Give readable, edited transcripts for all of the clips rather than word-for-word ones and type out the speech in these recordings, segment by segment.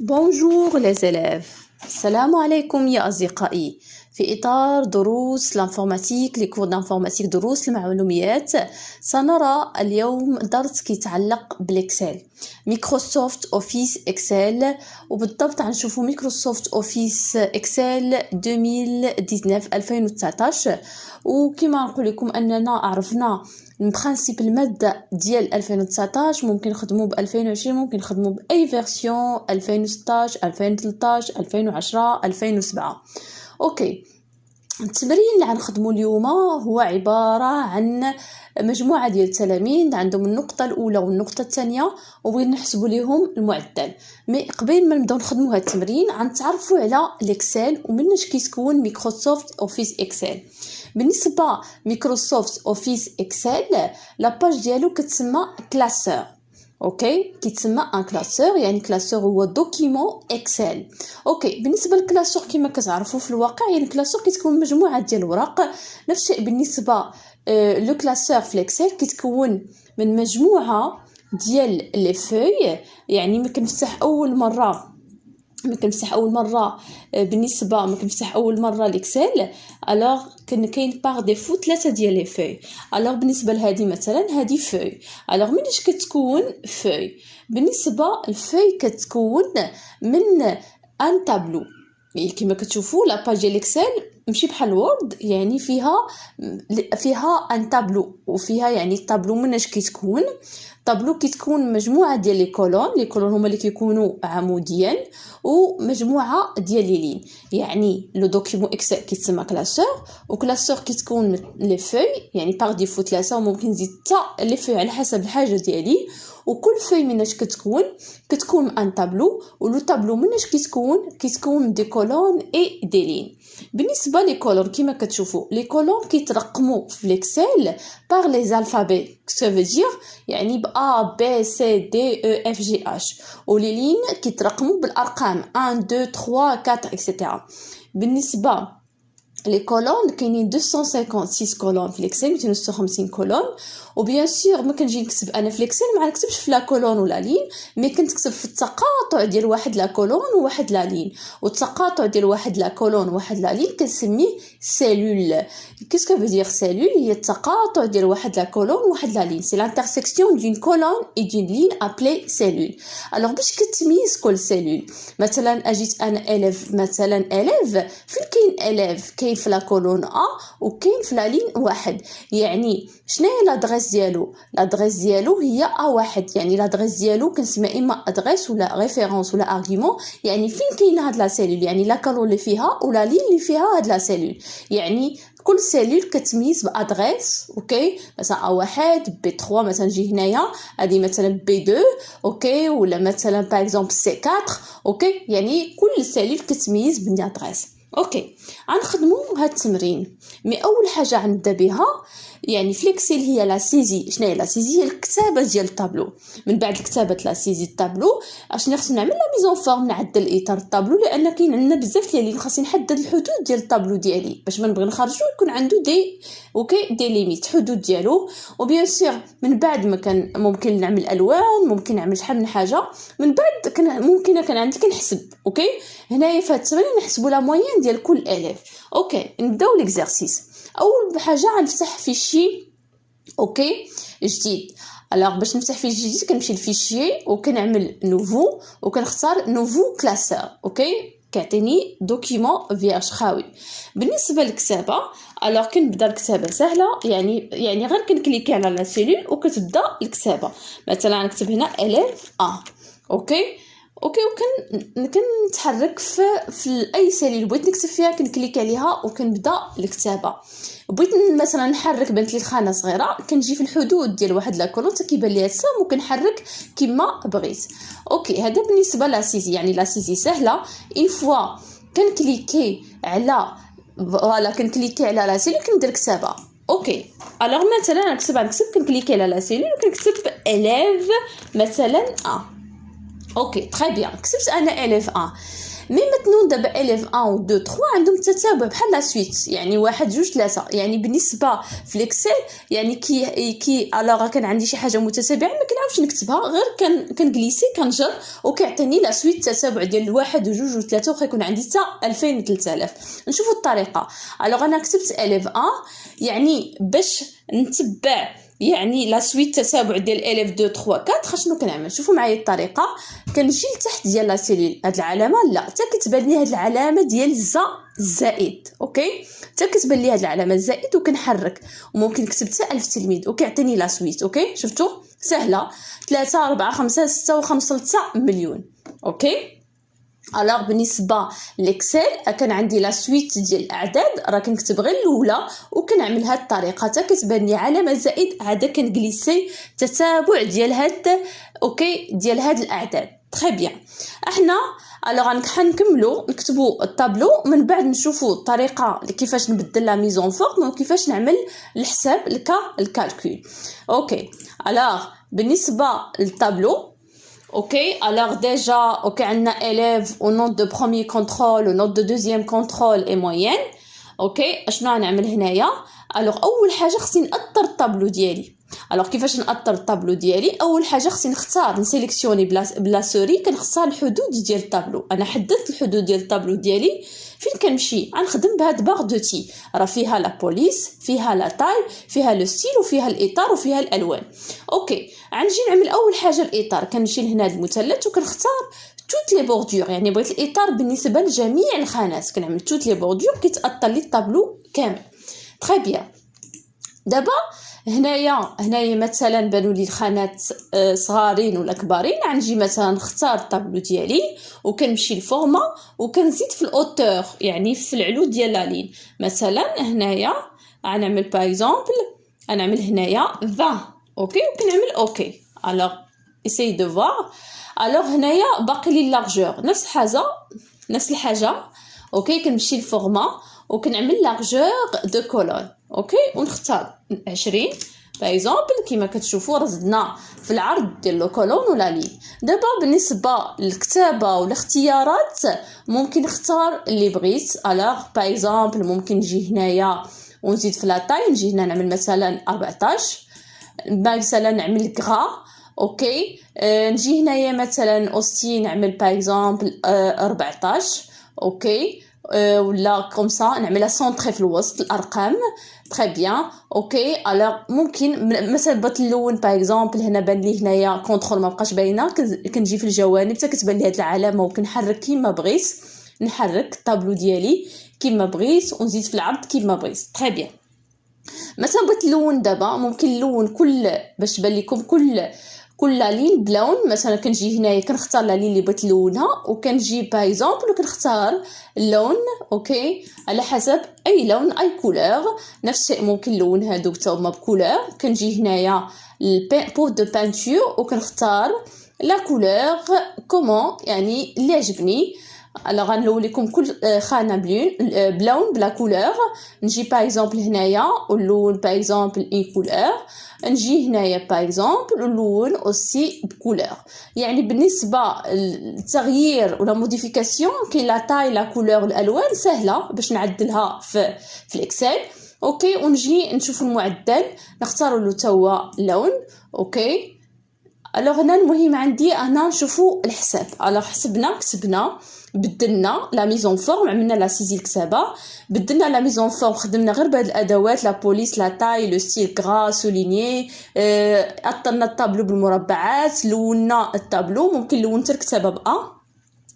Bonjour les élèves. Salam alaikum يا أصدقائي. في إطار دروس الانفورماتيك لكور d'informatique دروس المعلومات سنرى اليوم درس كيتعلق بالإكسل مايكروسوفت أوفيس إكسل وبالضبط غنشوفو مايكروسوفت أوفيس إكسل 2019 وكما نقول لكم أننا عرفنا من برانسيب المادة ديال 2019 ممكن نخدمو ب 2020 ممكن نخدمو بأي فيرسيون 2016 2013 2010 2007. اوكي، التمرين اللي غنخدمو اليوم هو عبارة عن مجموعة ديال التلاميذ عندهم النقطة الأولى والنقطة الثانية وبغينا نحسبوا ليهم المعدل. مي قبل ما نبداو نخدموا هاد التمرين غنتعرفوا على الإكسل ومناش كيتكون مايكروسوفت أوفيس إكسل. بالنسبة مايكروسوفت أوفيس إكسل لاباج ديالو كتسمى كلاسور. اوكي، كيتسمى ان كلاسور، يعني كلاسور هو دوكيمون اكسل. اوكي، بالنسبه للكلاسور كما كتعرفوا في الواقع يعني كلاسور كيتكون مجموعه ديال الوراق. نفس الشيء بالنسبه لو كلاسور في الاكسل كيتكون من مجموعه ديال لي فوي، يعني ما كنفتح اول مره اول مره الاكسل الوغ كاين باغ ديفو 3 ديال لي فوي. الوغ بالنسبه لهذه مثلا هذه فوي، الوغ مناش كتكون فوي؟ بالنسبه الفوي كتكون من ان تابلو، كما كتشوفوا لاباج ديال الاكسل ماشي بحال الوورد، يعني فيها ان تابلو وفيها يعني التابلو مناش كيتكون طابلو كيتكون مجموعه ديال لي كولون هما اللي كيكونوا عموديا ومجموعه ديال لي لين، يعني لو دوكيمون اكسل كيتسمى كلاسور وكلاسور كيتكون لي فوي يعني باغ ديفو 3 وممكن نزيد حتى لي فوي على حسب الحاجه ديالي. وكل فوي مناش كتكون ان تابلو ولو تابلو مناش كيتكون دي كولون اي دي لين. بالنسبه لي كولون كما كتشوفوا لي كولون كيترقموا في الاكسل باغ لي زالفابي سافو يعني ب A B C D E F G H ولي لين كيترقموا بالارقام 1 2 3 4 etc. بالنسبه لي كولون كاينين 256 كولون في الاكسل 256 كولون. وبيان سور ما كنجي نكتب انا في الاكسل ما نكتبش في لا كولون ولا لين، مي كنكتب في التقاطع ديال واحد لا كولون وواحد لا لين، والتقاطع ديال واحد لا كولون وواحد لا لين كنسميه سيلول. كيسكو فو دير سيلول؟ هي التقاطع ديال واحد لا كولون وواحد لا لين، سي لانترسيكسيون دون كولون اي دون لين ابلي سيلول. الوغ باش كتميز كل سيلول، مثلا اجيت انا اليف، مثلا اليف فين كاين اليف؟ كاين في لا كولون ا وكاين في لا لين واحد، يعني شناهي لادريس ديالو؟ لادريس ديالو هي A1، يعني لادريس ديالو كنسمى اما ادريس ولا ريفيرونس ولا ارغيومون، يعني فين كاين هاد لا سيلول، يعني لا كولون اللي فيها ولا لين اللي فيها هاد لا سيلول، يعني كل سيلول كتميز بادريس. اوكي، مثلا A1 B3 مثلا نجي هنايا هذه مثلا B2 اوكي، ولا مثلا باغ اكزومبل C4 اوكي، يعني كل سيلول كتميز بالادريس. اوكي، غنخدموا هاد التمرين. مي اول حاجه غنبدا بها يعني في الاكسل هي لا سيزي. شنو هي لا سيزي؟ هي الكتابه ديال الطابلو. من بعد كتابه لا سيزي الطابلو اشنو خصني نعمل؟ لا ميزون فورم، نعدل اطار الطابلو لان كاين عندنا بزاف ديال اللي خاصني نحدد الحدود ديال الطابلو ديالي باش ما نبغي نخرجو يكون عنده دي اوكي دي ليميت حدود ديالو. وبيان سور من بعد ما كان ممكن نعمل الوان، ممكن نعمل شحال من حاجه. من بعد ممكن كان عندي كنحسب. اوكي، هنايا في هاد التمرين نحسبوا لا موين ديال كل الف. اوكي، نبداو ليكزارسيس. اول حاجه غنفتح فيشي اوكي جديد. الوغ باش نفتح فيشي جديد كنمشي لفيشي وكنعمل نوفو وكنختار نوفو كلاسور. اوكي، كيعطيني دوكيمون فيرج خاوي. بالنسبه للكتابه الوغ كنبدا الكتابه سهله، يعني غير كنكليكي على لا سيلول وكتبدا الكتابه. مثلا نكتب هنا الف اوكي وكنتحرك في اي سيلول بغيت نكتب فيها كنكليك عليها وكنبدا الكتابه. بغيت مثلا نحرك بنت لي الخانه صغيره كنجي في الحدود ديال واحد لا كولون كيبان ليا السهم وكنحرك كما بغيت. اوكي، هذا بالنسبه لا سيزي، يعني لا سيزي سهله. اون فوا كنكليكي على كنكليكي على لا سيلول كندير كتابه. اوكي، الوغ مثلا نكتب كنكليكي على لا سيلول وكنكتب الف مثلا اوكي تري بيان، كتبت انا الف مي متنون دابا اليف 1 و 2 3 عندهم تتابع بحال لا سويت، يعني 1 2 3. يعني بالنسبه في الاكسل يعني كي الوغ كان عندي شي حاجه متتابعه ما كنعاودش نكتبها، غير كنجليسي كنجر وكيعطيني لا سويت التتابع ديال 1 و 2 و 3 وخا يكون عندي حتى 2000 و 3000. نشوفوا الطريقه. الوغ انا كتبت اليف 1 يعني باش نتبع يعني لا سويت تتابع ديال الف 2 3 4. شنو كنعمل؟ شوفوا معايا الطريقه. كنجي لتحت ديال لا سيلول، هاد العلامه لا حتى كتبان لي هاد العلامه ديال الزائد. اوكي حتى كتبان لي هاد العلامه الزائد وكنحرك، وممكن كتبت 1000 تلميذ وكيعطيني لا سويت. اوكي شفتوا سهله 3 4 5 6 و5 3 مليون. اوكي الوغ بالنسبه للاكسل كان عندي لا سويت ديال الاعداد، راه كنكتب غير الاولى وكنعمل هاد الطريقه حتى كتبان لي علامه زائد، عاده كنجليسي تتابع ديال هاد اوكي ديال هاد الاعداد. تري بيان. احنا الوغ حنكملوا نكتبوا الطابلو، من بعد نشوفوا الطريقه كيفاش نبدل لا ميزون فورم وكيفاش نعمل الحساب الكالكول. اوكي الوغ بالنسبه للطابلو اوكي الوغ ديجا اوكي عندنا élève au nom de premier contrôle au nom de deuxième contrôle et moyenne. اوكي اشنو غنعمل هنايا؟ الوغ اول حاجه خصني ناطر الطابلو ديالي. الوغ كيفاش ناطر الطابلو ديالي؟ اول حاجه خصني نختار نسيليكسيوني بلا سوري، كنختار الحدود ديال الطابلو. انا حددت الحدود ديال الطابلو ديالي. فين كنمشي غنخدم بهاد باغ دو تي، راه فيها لا بوليس، فيها لا تاي، فيها لو ستيل وفيها الاطار وفيها الالوان. اوكي غنجي نعمل اول حاجه الاطار. كنمشي لهنا هاد المثلث وكنختار توت لي بوردور، يعني بغيت الاطار بالنسبه لجميع الخانات كنعمل توت لي بوردور كيتاطر لي الطابلو كامل. تري بيان. دابا هنايا مثلا بانوا لي الخانات صغارين ولا كبارين، غنجي مثلا نختار الطابلو ديالي وكنمشي لفورما وكنزيد في الاوتور يعني في العلو ديال لا لين. مثلا هنايا غنعمل باغ اكزومبل غنعمل هنايا 20. اوكي وكنعمل اوكي. الوغ اساي دو فوار. الوغ هنايا باقي لي لارجور نفس الحاجه. اوكي كنمشي لفورما وكنعمل لارجور دو كولون. اوكي ونختار 20 باغ اكزومبل. كيما كتشوفوا راه زدنا في العرض ديال لو كولون ولا لين. دابا بالنسبه للكتابه والاختيارات ممكن نختار اللي بغيت. الوغ باغ اكزومبل ممكن نجي هنايا ونزيد في لا تاي، نجي هنا نعمل مثلا 14 مثلا نعمل غرا. اوكي نجي هنايا مثلا اوستي نعمل باغ اكزومبل 14. اوكي ولا كومسا نعملها سونطري في الوسط الارقام. تري بيان. اوكي الوغ ممكن مثلا بغيت اللون باغ اكزومبل هنا بان لي هنايا كونترول ما بقاش باينه، كنجي في الجوانب حتى كتبان لي هاد العلامه وكنحرك كيما بغيت. نحرك الطابلو ديالي كيما بغيت ونزيد في العرض كيما بغيت. تري بيان. مثلا بغيت اللون دابا ممكن اللون كل باش تبان لكم كل لين بلون. مثلا كنجي هنايا كنختار لا لين اللي بغيت نلونها وكنجي باغ اكزومبل وكنختار اللون. اوكي على حسب اي لون اي كولور. نفس الشيء ممكن نلون هادوك حتى هما بكولور. كنجي هنايا البوت دو بانتور وكنختار لا كولور كومون يعني اللي عجبني. الوغ غنلون لكم كل خانه بلون بلا كولور. نجي باغ اكزومبل هنايا ونلون باغ اكزومبل اي كولور. نجي هنايا باغ اكزومبل ونلون اوسي بكولور. يعني بالنسبه للتغيير ولا موديفيكاسيون كاين لا تاي لا كولور الالوان سهله باش نعدلها في الاكسل. اوكي ونجي نشوف المعدل نختار له حتى هو لون. اوكي الوغ هنا المهم عندي انا نشوفوا الحساب. الوغ كتبنا بدلنا لا ميزون فورم، عملنا لا سيزي الكتابه، بدلنا لا ميزون فورم، خدمنا غير بهاد الادوات لا بوليس لا تاي لو ستيل غرا سوليني. عطلنا الطابلو بالمربعات، لونا الطابلو، ممكن لونت الكتابه بأ.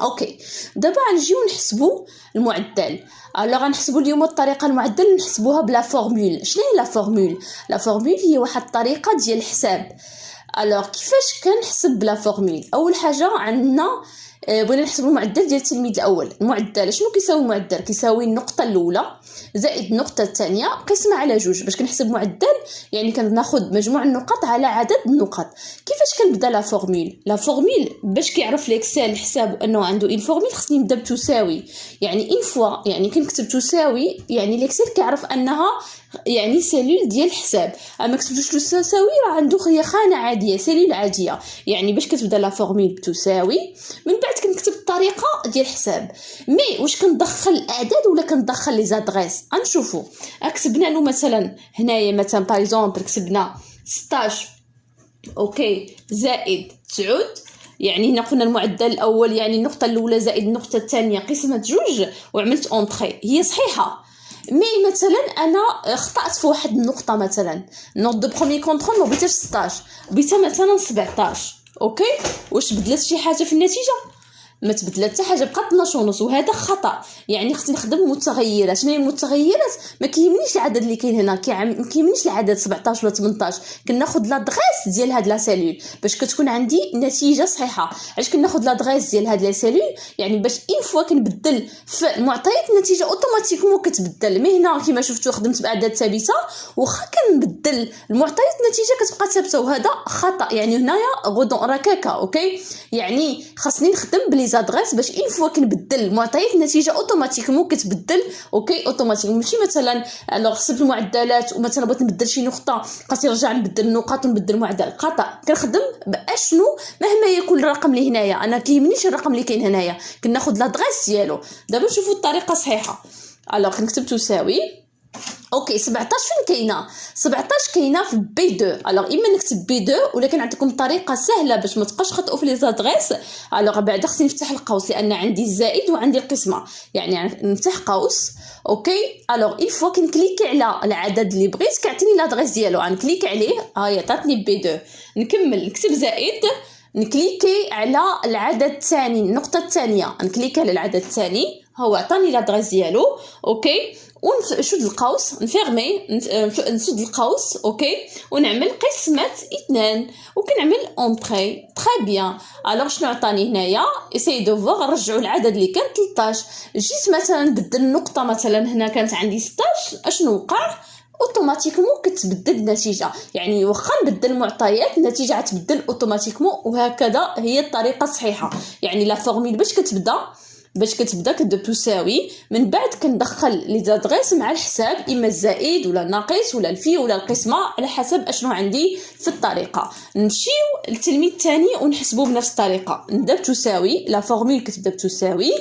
اوكي دابا غنجيو نحسبوا المعدل. الوغ غنحسبوا اليوم الطريقه المعدل نحسبوها بلا فورمول. شنو هي لا فورمول هي واحد الطريقه ديال الحساب. الوغ كيفاش كنحسب بلا فورمول؟ اول حاجه عندنا بغينا نحسبوا المعدل ديال التلميذ الاول. المعدل شنو كيساوي؟ المعدل كيساوي النقطه الاولى زائد النقطه الثانيه قسمه على جوج. باش كنحسب معدل يعني كناخذ مجموع النقط على عدد النقط. كيفاش كنبدا لا فورمول باش كيعرف ليكسل حسابه انه عنده اون فورمول خصني نبدا بتساوي. يعني اون فوا يعني كنكتب تساوي يعني ليكسل كيعرف انها يعني سيلول ديال الحساب. اما كتبتوش تساوي راه عنده خانه عاديه سيلول عاديه. يعني باش كتبدا لا فورمول بتساوي من بعد كنكتب الطريقه ديال الحساب. مي واش كندخل الاعداد ولا كندخل لي زادريس؟ غنشوفوا. كتبنا له مثلا هنايا مثلا باغ اكزومبل كتبنا 16 اوكي زائد 9، يعني هنا قلنا المعدل الاول يعني النقطه الاولى زائد النقطه الثانيه قسمه جوج وعملت اونطري، هي صحيحه. مي مثلا انا خطات في واحد النقطه، مثلا نوت دو بروميي كونترول ما بغيتش 16 بغيتها مثلا 17 اوكي. واش بدلت شي حاجه في النتيجه؟ ما تبدلت حتى حاجه، بقات 12 ونص، وهذا خطا. يعني خصني نخدم متغيرات. شنو هي المتغيرات؟ ما كيهمنيش العدد اللي كاين هنا، ما كيهمنيش العدد 17 ولا 18، كناخذ لادغيس ديال هاد لا سيلول باش كتكون عندي نتيجه صحيحه. علاش كناخذ لادغيس ديال هاد لا سيلول؟ يعني باش اين فوا كنبدل في المعطيات النتيجه اوتوماتيكمون كتبدل. مي هنا كما شفتوا خدمت باعداد ثابته، واخا كنبدل المعطيات النتيجه كتبقى ثابته، وهذا خطا. يعني هنايا غدون راكاكا اوكي، يعني خاصني نخدم بلي زادغيس باش اين فوا كنبدل معطيات النتيجه اوتوماتيكمون كتبدل اوكي اوتوماتيكمون. ماشي مثلا الوغ حسبت المعدلات ومثلا بغيت نبدل شي نقطه خاصني نرجع نبدل النقاط ونبدل المعدل، خطا. كنخدم باشنو مهما يكون الرقم اللي هنايا، انا كيهمنيش الرقم اللي كاين هنايا، كناخذ لادغيس ديالو. دابا نشوفوا الطريقه صحيحه. الوغ كنكتب تساوي اوكي 17 فين كاينه؟ 17 كاينه في بي 2. الوغ اما نكتب بي 2 ولا كنعطيكم طريقه سهله باش ما تبقاش خطئوا في لي زادغيس. الوغ بعدا خصني نفتح القوس لان عندي الزائد وعندي القسمه، يعني نفتح قوس اوكي. الوغ اي فوا كنكليكي على العدد اللي بغيت كيعطيني لادغيس ديالو، غنكليك عليه هي عطاتني بي 2. نكمل نكتب زائد، نكليكي على العدد الثاني النقطه الثانيه، نكليكي على العدد الثاني هو عطاني لادغيس ديالو اوكي. ونشد القوس نفيرمي، نسد القوس اوكي، ونعمل قسمه 2 وكنعمل اونطري. تري بيان. الوغ شنو عطاني هنايا؟ اساي دو فوغ، نرجعوا العدد اللي كان 13. جيت مثلا نبدل النقطه، مثلا هنا كانت عندي 16، اشنو وقع؟ اوتوماتيكمون كتبدل النتيجه. يعني واخا نبدل المعطيات النتيجه غتبدل اوتوماتيكمون. وهكذا هي الطريقه الصحيحه. يعني لا فورميل باش كتبدا كتبدا تساوي، من بعد كندخل لي زادغيس مع الحساب، اما الزائد ولا الناقص ولا الفي ولا القسمه على حسب اشنو عندي في الطريقه. نمشيو للتلميذ الثاني ونحسبوه بنفس الطريقه. نبدا بتساوي، لا فورميل كتبدا بتساوي.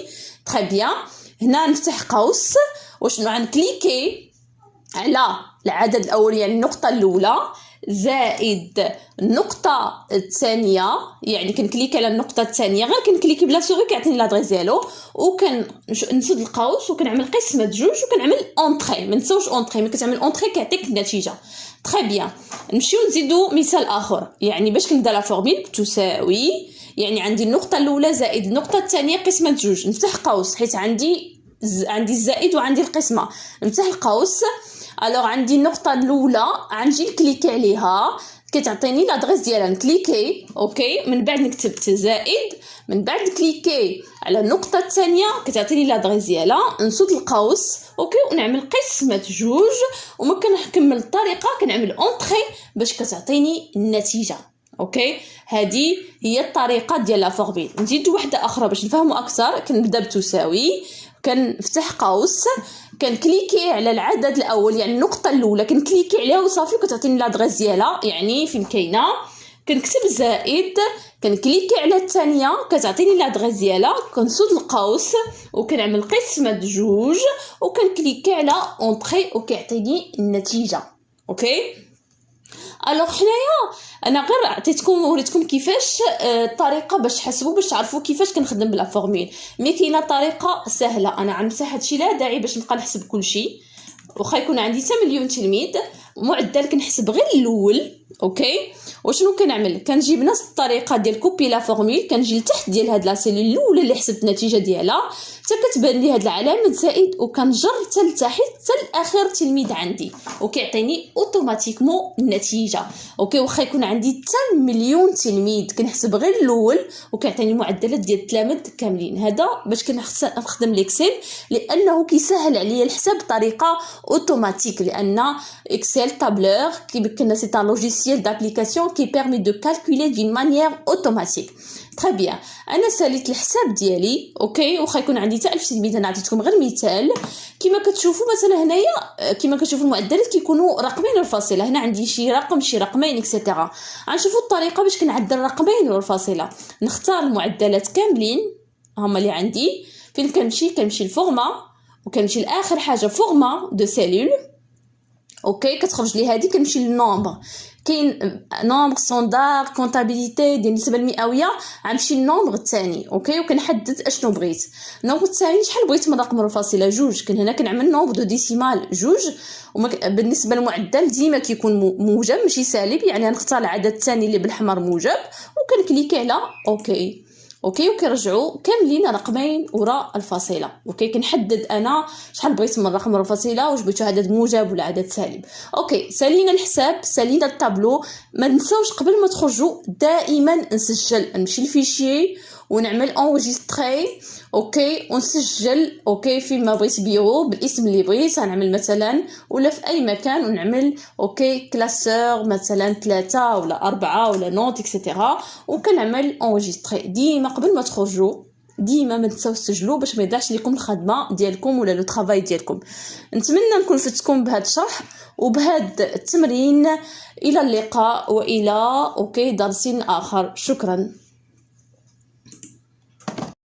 تري بيان. هنا نفتح قوس وشنو غنكليكي على العدد الاول يعني النقطه الاولى زائد النقطه الثانيه، يعني كنكليك على النقطه الثانيه، غير كنكليكي بلا سوري كيعطيني لادريس ديالو، وكنسد القوس وكنعمل قسمه جوج وكنعمل اونطري. ما نساوش اونطري، ملي كتعمل اونطري كيعطيك النتيجه. تري بيان. نمشيو نزيدو مثال اخر. يعني باش كنبدا لا فورميل تساوي، يعني عندي النقطه الاولى زائد النقطه الثانيه قسمه جوج، نفتح قوس حيت عندي الزائد وعندي القسمه، نفتح القوس. الوغ عندي النقطه الاولى غنجي نكليكي عليها كتعطيني لادريس ديالها، نكليكي اوكي، من بعد نكتب زائد، من بعد كليكي على النقطه الثانيه كتعطيني لادريس ديالها، نسد القوس اوكي ونعمل قسمه جوج. وما كنكمل الطريقه كنعمل اونطري باش كتعطيني النتيجه اوكي. هذه هي الطريقه ديال لا فورميل. نزيد واحده اخرى باش نفهموا اكثر. كنبدا بتساوي، كنفتح قوس، كنكليكي على العدد الاول يعني النقطه الاولى، كنكليكي عليها وصافي وكتعطيني لادريس ديالها يعني فين كاينه. كنكتب زائد، كنكليكي على الثانيه كتعطيني لادريس ديالها، كنسد القوس وكنعمل قسمه جوج وكنكليكي على اونطري وكيعطيني النتيجه اوكي. الوغ حنايا انا غير عطيتكم وريتكم كيفاش الطريقه باش تحسبوا باش تعرفوا كيفاش كنخدم بلا فورميل. مي كاينه طريقه سهله. انا غنمسح هادشي، لا داعي باش نبقى نحسب كلشي، واخا يكون عندي 8 مليون تلميذ معدل كنحسب غير الاول اوكي. وشنو كنعمل؟ كنجيب نفس الطريقه ديال كوبي لا فورميل، كنجي لتحت ديال هاد لا سيلول الاولى اللي حسبت النتيجه ديالها حتى كتبان لي هاد العلامه زائد، وكنجر حتى لتحت حتى لاخر تلميذ عندي وكيعطيني اوتوماتيكمون النتيجه اوكي. واخا يكون عندي 8 مليون تلميذ كنحسب غير الاول وكيعطيني معدلات ديال التلاميذ كاملين. هذا باش كنخدم ليكسيل لانه كيسهل عليا الحساب بطريقه اوتوماتيك، لان اكسل تابلور كيمكننا سي ان لوجيسيال d'application qui permet de calculer d'une manière automatique. تري بيان. انا ساليت الحساب ديالي اوكي، واخا يكون عندي حتى 1000 تلميذ. انا عطيتكم غير مثال. كما كتشوفوا مثلا هنايا كما كتشوفوا المعدلات كيكونوا رقمين والفاصله، هنا عندي شي رقم شي رقمين اكسيتيرا. غنشوفوا الطريقه باش كنعدل رقمين والفاصله. نختار المعدلات كاملين هما اللي عندي. فين كنمشي لفورما، وكنمشي لاخر حاجه فورما دو سيلول. اوكي كتخرج لي هذه. كنمشي للنومبر، كاين نومبر ستاندار كونطابيليتي ديال النسبه المئويه، غنمشي للنومبر الثاني. اوكي وكنحدد اشنو بغيت. النومبر الثاني شحال بغيت من رقم الفاصله جوج، كان هنا كنعمل نومبر دو ديسيمال جوج. بالنسبه للمعدل ديما كيكون موجب ماشي سالب، يعني غنختار العدد الثاني اللي بالاحمر موجب وكنكليكي على اوكي. اوكي وكيرجعوا كاملين رقمين وراء الفاصله. اوكي كنحدد انا شحال بغيت من رقم الفاصله، واش بغيتو عدد موجب ولا عدد سالب. اوكي سالينا الحساب، سالينا الطابلو. ما ننساوش قبل ما تخرجوا دائما نسجل، نمشي للفيشي ونعمل انجستري. اوكي ونسجل. اوكي فين ما بغيت بيرو بالاسم اللي بغيت، غنعمل مثلا ولا في اي مكان ونعمل اوكي كلاسور مثلا 3 ولا 4 ولا نوت اكسيتيرا، وكنعمل انجستري. ديما قبل ما تخرجوا ديما ما تنساوش تسجلوا باش ما يضيعش لكم الخدمه ديالكم ولا لو طرافاي ديالكم. نتمنى نكون فتكم بهذا الشرح وبهذا التمرين. الى اللقاء والى درس اخر. شكرا.